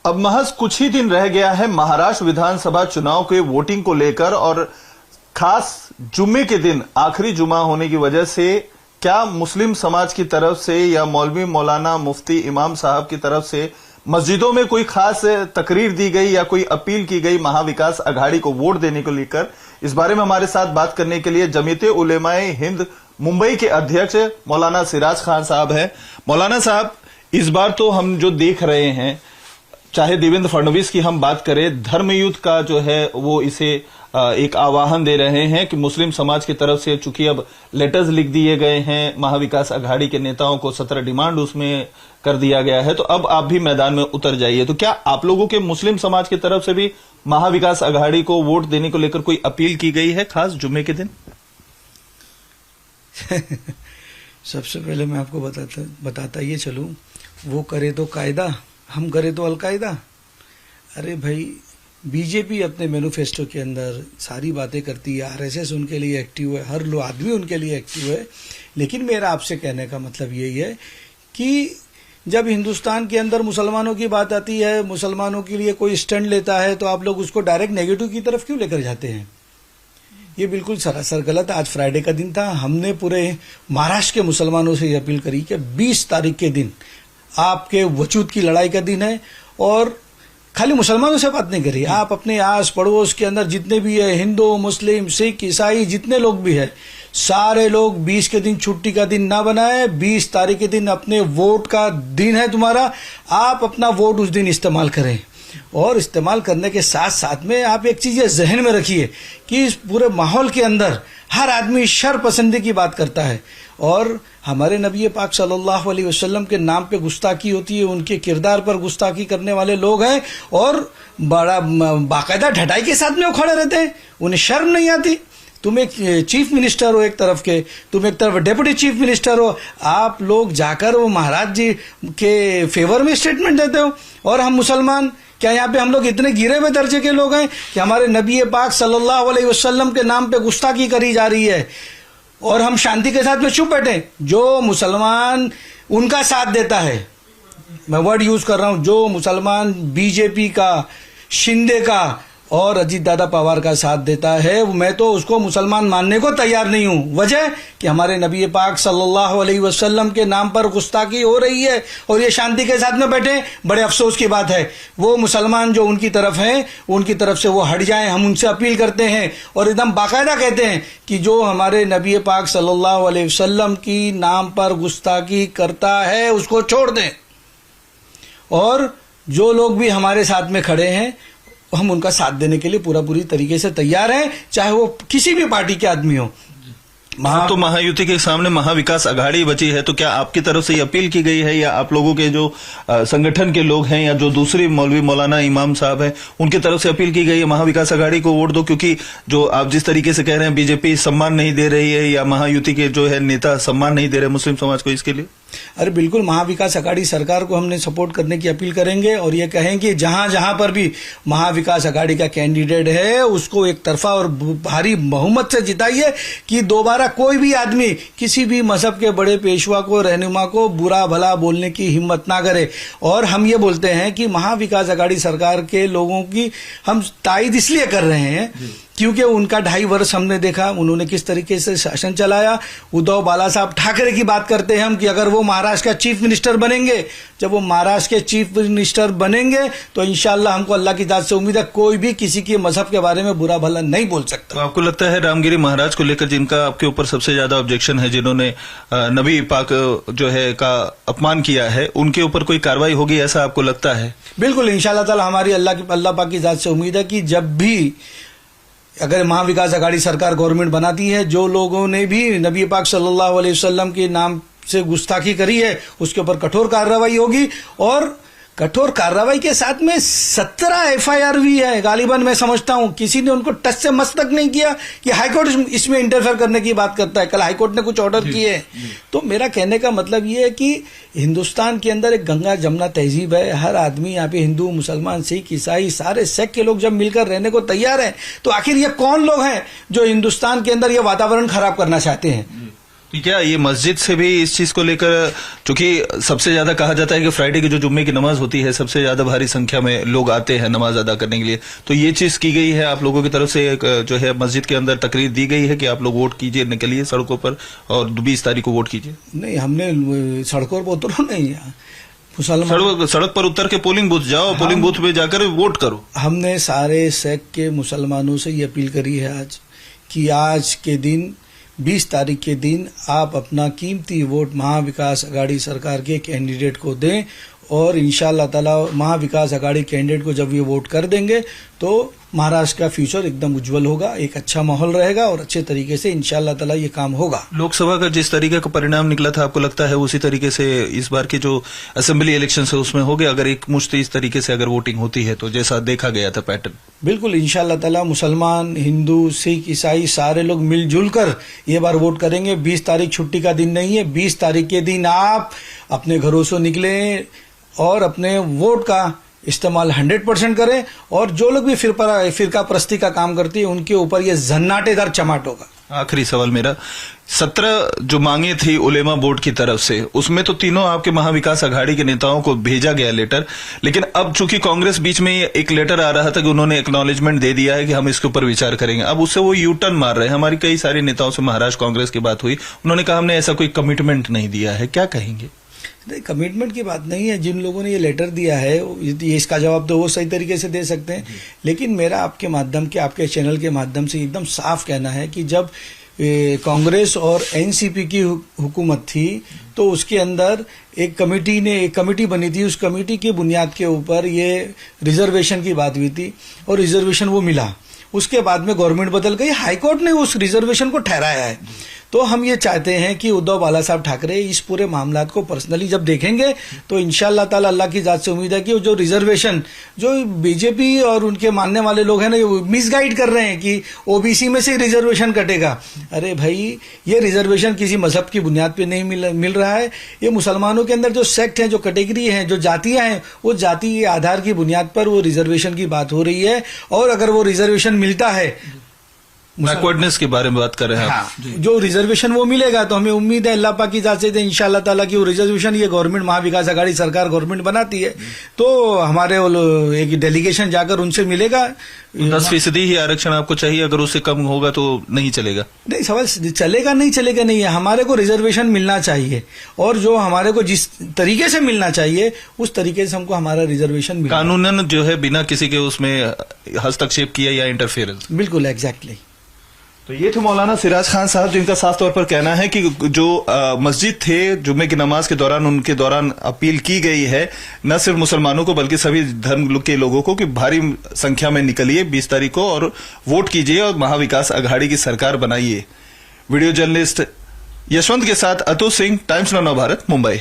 अब महज कुछ ही दिन रह गया है महाराष्ट्र विधानसभा चुनाव के वोटिंग को लेकर, और खास जुम्मे के दिन आखिरी जुमा होने की वजह से क्या मुस्लिम समाज की तरफ से या मौलवी मौलाना मुफ्ती इमाम साहब की तरफ से मस्जिदों में कोई खास तकरीर दी गई या कोई अपील की गई महाविकास अघाड़ी को वोट देने को लेकर? इस बारे में हमारे साथ बात करने के लिए जमीयते उलेमाए हिंद मुंबई के अध्यक्ष मौलाना सिराज खान साहब हैं। मौलाना साहब, इस बार तो हम जो देख रहे हैं, चाहे देवेंद्र फडणवीस की हम बात करें, धर्मयुद्ध का जो है वो इसे एक आह्वान दे रहे हैं कि मुस्लिम समाज की तरफ से चूंकि अब लेटर्स लिख दिए गए हैं महाविकास अघाड़ी के नेताओं को, 17 डिमांड उसमें कर दिया गया है, तो अब आप भी मैदान में उतर जाइए। तो क्या आप लोगों के मुस्लिम समाज की तरफ से भी महाविकास अघाड़ी को वोट देने को लेकर कोई अपील की गई है खास जुम्मे के दिन? सबसे पहले मैं आपको बताता ये चलूं, वो करे तो कायदा, हम करे तो अलकायदा। अरे भाई, बीजेपी अपने मैनिफेस्टो के अंदर सारी बातें करती है, आरएसएस उनके लिए एक्टिव है, हर आदमी उनके लिए एक्टिव है। लेकिन मेरा आपसे कहने का मतलब यही है कि जब हिंदुस्तान के अंदर मुसलमानों की बात आती है, मुसलमानों के लिए कोई स्टैंड लेता है, तो आप लोग उसको डायरेक्ट नेगेटिव की तरफ क्यों लेकर जाते हैं? ये बिल्कुल सरासर गलत है। आज फ्राइडे का दिन था, हमने पूरे महाराष्ट्र के मुसलमानों से ये अपील करी कि 20 तारीख के दिन आपके वजूद की लड़ाई का दिन है, और खाली मुसलमानों से बात नहीं करिए, आप अपने आस पड़ोस के अंदर जितने भी है, हिंदू मुस्लिम सिख ईसाई जितने लोग भी है, सारे लोग 20 के दिन छुट्टी का दिन ना बनाए। 20 तारीख के दिन अपने वोट का दिन है तुम्हारा, आप अपना वोट उस दिन इस्तेमाल करें। और इस्तेमाल करने के साथ साथ में आप एक चीज जहन में रखिए कि इस पूरे माहौल के अंदर हर आदमी शर पसंदी की बात करता है, और हमारे नबी पाक सल्लल्लाहु अलैहि वसल्लम के नाम पे गुस्ताखी होती है, उनके किरदार पर गुस्ताखी करने वाले लोग हैं, और बड़ा बाकायदा ढटाई के साथ में वो खड़े रहते हैं, उन्हें शर्म नहीं आती। तुम एक चीफ मिनिस्टर हो एक तरफ के, तुम एक तरफ डेप्यूटी चीफ मिनिस्टर हो, आप लोग जाकर वो महाराज जी के फेवर में स्टेटमेंट देते हो, और हम मुसलमान क्या यहाँ पे हम लोग इतने गिरे हुए दर्जे के लोग हैं कि हमारे नबी पाक सल्लल्लाहु अलैहि वसल्लम के नाम पे गुस्ताखी करी जा रही है और हम शांति के साथ में चुप बैठे? जो मुसलमान उनका साथ देता है, मैं वर्ड यूज कर रहा हूं, जो मुसलमान बीजेपी का, शिंदे का और अजीत दादा पवार का साथ देता है, मैं तो उसको मुसलमान मानने को तैयार नहीं हूं। वजह कि हमारे नबी पाक सल्लल्लाहु अलैहि वसल्लम के नाम पर गुस्ताखी हो रही है और ये शांति के साथ में बैठे। बड़े अफसोस की बात है, वो मुसलमान जो उनकी तरफ हैं, उनकी तरफ से वो हट जाएं। हम उनसे अपील करते हैं और एकदम बाकायदा कहते हैं कि जो हमारे नबी पाक सल्लल्लाहु अलैहि वसल्लम की नाम पर गुस्ताखी करता है उसको छोड़ दें, और जो लोग भी हमारे साथ में खड़े हैं हम उनका साथ देने के लिए पूरी तरीके से तैयार हैं, चाहे वो किसी भी पार्टी के आदमी हो। तो महायुति के सामने महाविकास अघाड़ी बची है, तो क्या आपकी तरफ से ये अपील की गई है या आप लोगों के जो संगठन के लोग हैं या जो दूसरे मौलवी मौलाना इमाम साहब हैं उनकी तरफ से अपील की गई है महाविकास अघाड़ी को वोट दो? क्योंकि जो आप जिस तरीके से कह रहे हैं बीजेपी सम्मान नहीं दे रही है या महायुति के जो है नेता सम्मान नहीं दे रहे मुस्लिम समाज को, इसके लिए अरे बिल्कुल महाविकास अघाड़ी सरकार को हमने सपोर्ट करने की अपील करेंगे और ये कहेंगे जहां जहां पर भी महाविकास अघाड़ी का कैंडिडेट है उसको एक तरफा और भारी बहुमत से जिताइए कि दोबारा कोई भी आदमी किसी भी मजहब के बड़े पेशवा को, रहनुमा को बुरा भला बोलने की हिम्मत ना करे। और हम ये बोलते हैं कि महाविकास अघाड़ी सरकार के लोगों की हम तायद इसलिए कर रहे हैं क्योंकि उनका 2.5 वर्ष हमने देखा उन्होंने किस तरीके से शासन चलाया। उद्धव बाला साहब ठाकरे की बात करते हैं हम कि अगर वो महाराष्ट्र का चीफ मिनिस्टर बनेंगे, जब वो महाराष्ट्र के चीफ मिनिस्टर बनेंगे तो इंशाल्लाह हमको अल्लाह की जात से उम्मीद है कोई भी किसी के मजहब के बारे में बुरा भला नहीं बोल सकता। तो आपको लगता है रामगिरी महाराज को लेकर जिनका आपके ऊपर सबसे ज्यादा ऑब्जेक्शन है, जिन्होंने नबी पाक जो है का अपमान किया है, उनके ऊपर कोई कार्रवाई होगी ऐसा आपको लगता है? बिल्कुल, इंशाल्लाह ताला हमारी अल्लाह पाक की जात से उम्मीद है कि जब भी अगर महाविकास अघाड़ी सरकार गवर्नमेंट बनाती है, जो लोगों ने भी नबी पाक सल्लल्लाहु अलैहि वसल्लम के नाम से गुस्ताखी करी है उसके ऊपर कठोर कार्रवाई होगी। और कठोर कार्रवाई के साथ में 17 FIR भी है। गालिबन मैं समझता हूं किसी ने उनको टच से मस तक नहीं किया कि हाईकोर्ट इसमें इंटरफेयर करने की बात करता है। कल हाईकोर्ट ने कुछ ऑर्डर किए हैं। तो मेरा कहने का मतलब ये है कि हिंदुस्तान के अंदर एक गंगा जमुना तहजीब है। हर आदमी यहाँ पे हिंदू मुसलमान सिख ईसाई सारे सेक्ट के लोग जब मिलकर रहने को तैयार हैं तो आखिर ये कौन लोग हैं जो हिंदुस्तान के अंदर ये वातावरण खराब करना चाहते हैं? तो क्या ये मस्जिद से भी इस चीज को लेकर, चूंकि सबसे ज्यादा कहा जाता है कि फ्राइडे की जो जुम्मे की नमाज होती है सबसे ज्यादा भारी संख्या में लोग आते हैं नमाज अदा करने के लिए, तो ये चीज की गई है आप लोगों की तरफ से, जो है मस्जिद के अंदर तकरीर दी गई है कि आप लोग वोट कीजिए, निकलिए सड़कों पर और 20 तारीख को वोट कीजिए? नहीं, हमने सड़कों पर उतरो नहीं, मुसलमान सड़क पर उतर के पोलिंग बूथ जाओ, पोलिंग बूथ में जाकर वोट करो। हमने सारे सेक्ट के मुसलमानों से ये अपील करी है आज कि आज के दिन 20 तारीख के दिन आप अपना कीमती वोट महाविकास अघाड़ी सरकार के कैंडिडेट को दें, और इंशाअल्लाह ताला महाविकास अघाड़ी कैंडिडेट को जब ये वोट कर देंगे तो महाराष्ट्र का फ्यूचर एकदम उज्जवल होगा, एक अच्छा माहौल रहेगा और अच्छे तरीके से इंशाअल्लाह ताला ये काम होगा। लोकसभा का जिस तरीके का परिणाम निकला था, आपको लगता है उसी तरीके से इस बार की जो असेंबली इलेक्शन है उसमें हो गया, अगर एक मुश्त इस तरीके से अगर वोटिंग होती है तो जैसा देखा गया था पैटर्न? बिल्कुल, इंशाअल्लाह ताला मुसलमान, हिंदू, सिख, ईसाई सारे लोग मिलजुल कर ये बार वोट करेंगे। 20 तारीख छुट्टी का दिन नहीं है, 20 तारीख के दिन आप अपने घरों से निकले और अपने वोट का इस्तेमाल 100% करें, और जो लोग भी फिरका परस्ती का काम करती है उनके ऊपर ये जन्नाटेदार चमाट होगा। आखिरी सवाल मेरा, 17 जो मांगे थी उलेमा बोर्ड की तरफ से, उसमें तो तीनों आपके महाविकास अघाड़ी के नेताओं को भेजा गया लेटर, लेकिन अब चूंकि कांग्रेस बीच में एक लेटर आ रहा था कि उन्होंने एक्नॉलेजमेंट दे दिया है कि हम इसके ऊपर विचार करेंगे, अब उससे वो यू टर्न मार रहे हैं। हमारी कई सारे नेताओं से महाराष्ट्र कांग्रेस की बात हुई, उन्होंने कहा हमने ऐसा कोई कमिटमेंट नहीं दिया है, क्या कहेंगे? नहीं, कमिटमेंट की बात नहीं है। जिन लोगों ने ये लेटर दिया है ये इसका जवाब तो वो सही तरीके से दे सकते हैं, लेकिन मेरा आपके माध्यम के, आपके चैनल के माध्यम से एकदम साफ कहना है कि जब कांग्रेस और एनसीपी की हुकूमत थी तो उसके अंदर एक कमेटी बनी थी, उस कमेटी के बुनियाद के ऊपर ये रिजर्वेशन की बात हुई थी और रिजर्वेशन वो मिला। उसके बाद में गवर्नमेंट बदल गई, हाईकोर्ट ने उस रिजर्वेशन को ठहराया है। तो हम ये चाहते हैं कि उद्धव बाला साहब ठाकरे इस पूरे मामलात को पर्सनली जब देखेंगे तो इंशाअल्लाह ताला अल्लाह की जात से उम्मीद है कि जो रिजर्वेशन जो बीजेपी और उनके मानने वाले लोग हैं ना, ये मिसगाइड कर रहे हैं कि ओबीसी में से रिजर्वेशन कटेगा। अरे भाई, ये रिजर्वेशन किसी मजहब की बुनियाद पे नहीं मिल रहा है। ये मुसलमानों के अंदर जो सेक्ट है, जो कैटेगरी है, जो जातियां हैं, वो जाति के आधार की बुनियाद पर वो रिजर्वेशन की बात हो रही है। और अगर वो रिजर्वेशन मिलता है, बैकवर्डनेस के बारे में बात कर रहे हैं आप। जो रिजर्वेशन वो मिलेगा तो हमें उम्मीद है अल्लाह पाक की जात से इंशाअल्लाह ताला की वो रिजर्वेशन, ये गवर्नमेंट महाविकास अघाड़ी सरकार गवर्नमेंट बनाती है तो हमारे एक डेलीगेशन जाकर उनसे मिलेगा। 10% ही आरक्षण आपको चाहिए, अगर उससे कम होगा तो नहीं चलेगा? नहीं, सवाल चलेगा नहीं है, हमारे को रिजर्वेशन मिलना चाहिए और जो हमारे को जिस तरीके से मिलना चाहिए उस तरीके से हमको हमारा रिजर्वेशन मिले, कानूनन जो है, बिना किसी के उसमें हस्तक्षेप किया या इंटरफेरेंस। बिल्कुल, एग्जैक्टली। तो ये थे मौलाना सिराज खान साहब, जिनका साफ तौर पर कहना है कि जो मस्जिद थे जुम्मे की नमाज के दौरान, उनके दौरान अपील की गई है न सिर्फ मुसलमानों को बल्कि सभी धर्म के लोगों को कि भारी संख्या में निकलिए 20 तारीख को और वोट कीजिए और महाविकास अघाड़ी की सरकार बनाइए। वीडियो जर्नलिस्ट यशवंत के साथ अतुल सिंह, टाइम्स नाउ भारत, मुंबई।